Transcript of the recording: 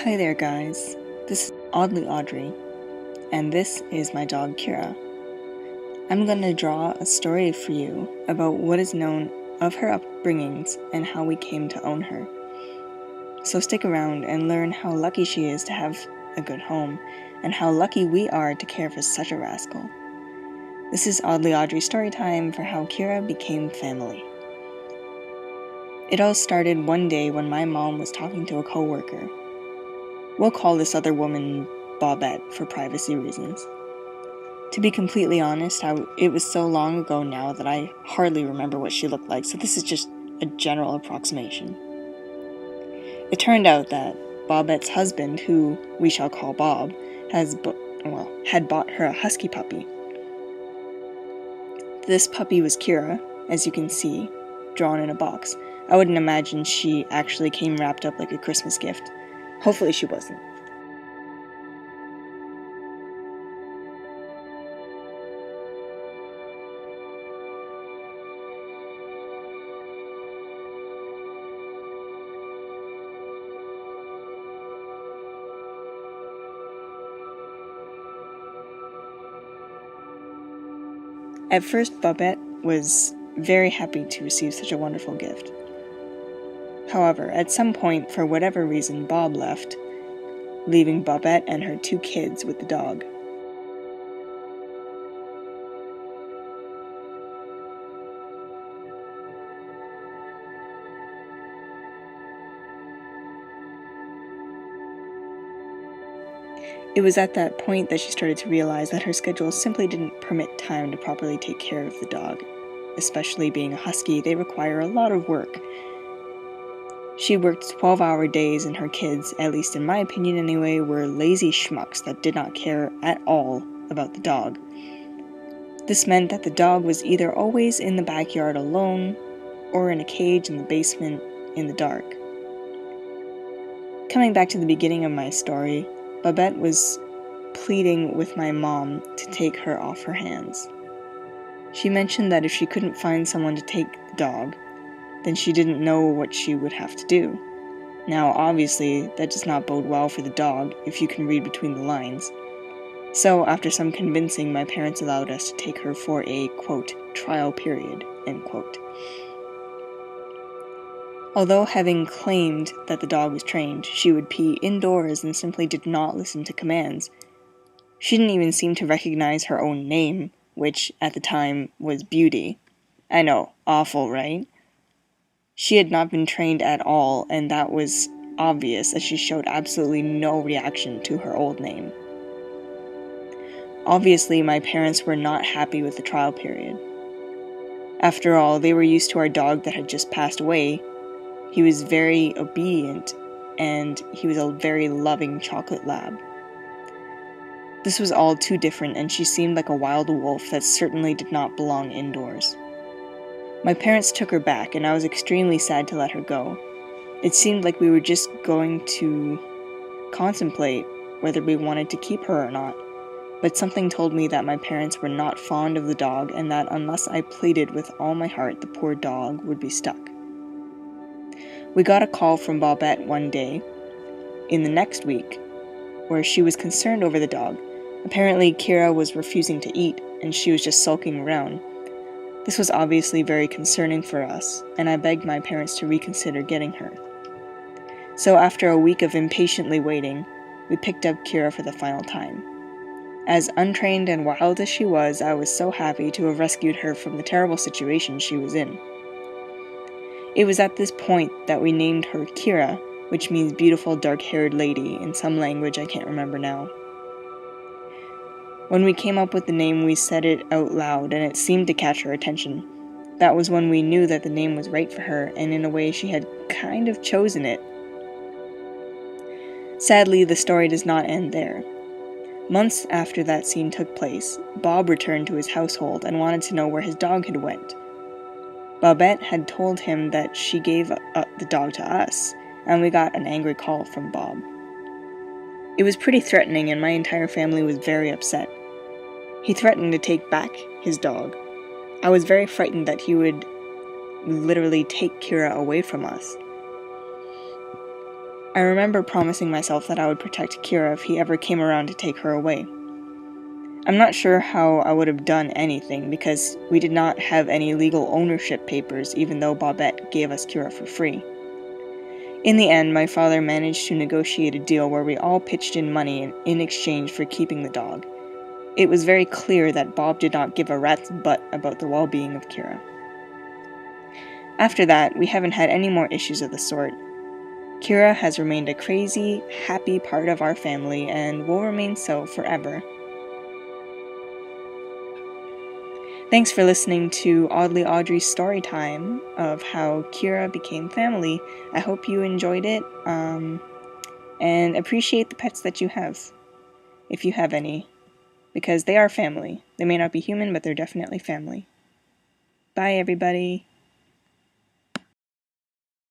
Hi there guys, this is OddlyAudrey, and this is my dog Kira. I'm going to draw a story for you about what is known of her upbringings and how we came to own her. So stick around and learn how lucky she is to have a good home, and how lucky we are to care for such a rascal. This is OddlyAudrey story time for how Kira became family. It all started one day when my mom was talking to a co-worker. We'll call this other woman Bobette for privacy reasons. To be completely honest, it was so long ago now that I hardly remember what she looked like, so this is just a general approximation. It turned out that Bobette's husband, who we shall call Bob, had bought her a husky puppy. This puppy was Kira, as you can see, drawn in a box. I wouldn't imagine she actually came wrapped up like a Christmas gift. Hopefully she wasn't. At first, Bobette was very happy to receive such a wonderful gift. However, at some point, for whatever reason, Bob left, leaving Bobette and her 2 kids with the dog. It was at that point that she started to realize that her schedule simply didn't permit time to properly take care of the dog. Especially being a husky, they require a lot of work. She worked 12-hour days, and her kids, at least in my opinion anyway, were lazy schmucks that did not care at all about the dog. This meant that the dog was either always in the backyard alone, or in a cage in the basement in the dark. Coming back to the beginning of my story, Babette was pleading with my mom to take her off her hands. She mentioned that if she couldn't find someone to take the dog, then she didn't know what she would have to do. Now, obviously, that does not bode well for the dog if you can read between the lines. So, after some convincing, my parents allowed us to take her for a, quote, trial period, end quote. Although having claimed that the dog was trained, she would pee indoors and simply did not listen to commands. She didn't even seem to recognize her own name, which, at the time, was Beauty. I know, awful, right? She had not been trained at all, and that was obvious as she showed absolutely no reaction to her old name. Obviously, my parents were not happy with the trial period. After all, they were used to our dog that had just passed away. He was very obedient, and he was a very loving chocolate lab. This was all too different, and she seemed like a wild wolf that certainly did not belong indoors. My parents took her back, and I was extremely sad to let her go. It seemed like we were just going to contemplate whether we wanted to keep her or not, but something told me that my parents were not fond of the dog, and that unless I pleaded with all my heart, the poor dog would be stuck. We got a call from Bobette one day, in the next week, where she was concerned over the dog. Apparently, Kira was refusing to eat, and she was just sulking around. This was obviously very concerning for us, and I begged my parents to reconsider getting her. So after a week of impatiently waiting, we picked up Kira for the final time. As untrained and wild as she was, I was so happy to have rescued her from the terrible situation she was in. It was at this point that we named her Kira, which means beautiful dark-haired lady in some language I can't remember now. When we came up with the name, we said it out loud, and it seemed to catch her attention. That was when we knew that the name was right for her, and in a way she had kind of chosen it. Sadly, the story does not end there. Months after that scene took place, Bob returned to his household and wanted to know where his dog had went. Bobette had told him that she gave the dog to us, and we got an angry call from Bob. It was pretty threatening, and my entire family was very upset. He threatened to take back his dog. I was very frightened that he would literally take Kira away from us. I remember promising myself that I would protect Kira if he ever came around to take her away. I'm not sure how I would have done anything because we did not have any legal ownership papers even though Bobette gave us Kira for free. In the end, my father managed to negotiate a deal where we all pitched in money in exchange for keeping the dog. It was very clear that Bob did not give a rat's butt about the well-being of Kira. After that, we haven't had any more issues of the sort. Kira has remained a crazy, happy part of our family and will remain so forever. Thanks for listening to OddlyAudrey's story time of how Kira became family. I hope you enjoyed it, and appreciate the pets that you have, if you have any, because they are family. They may not be human, but they're definitely family. Bye, everybody.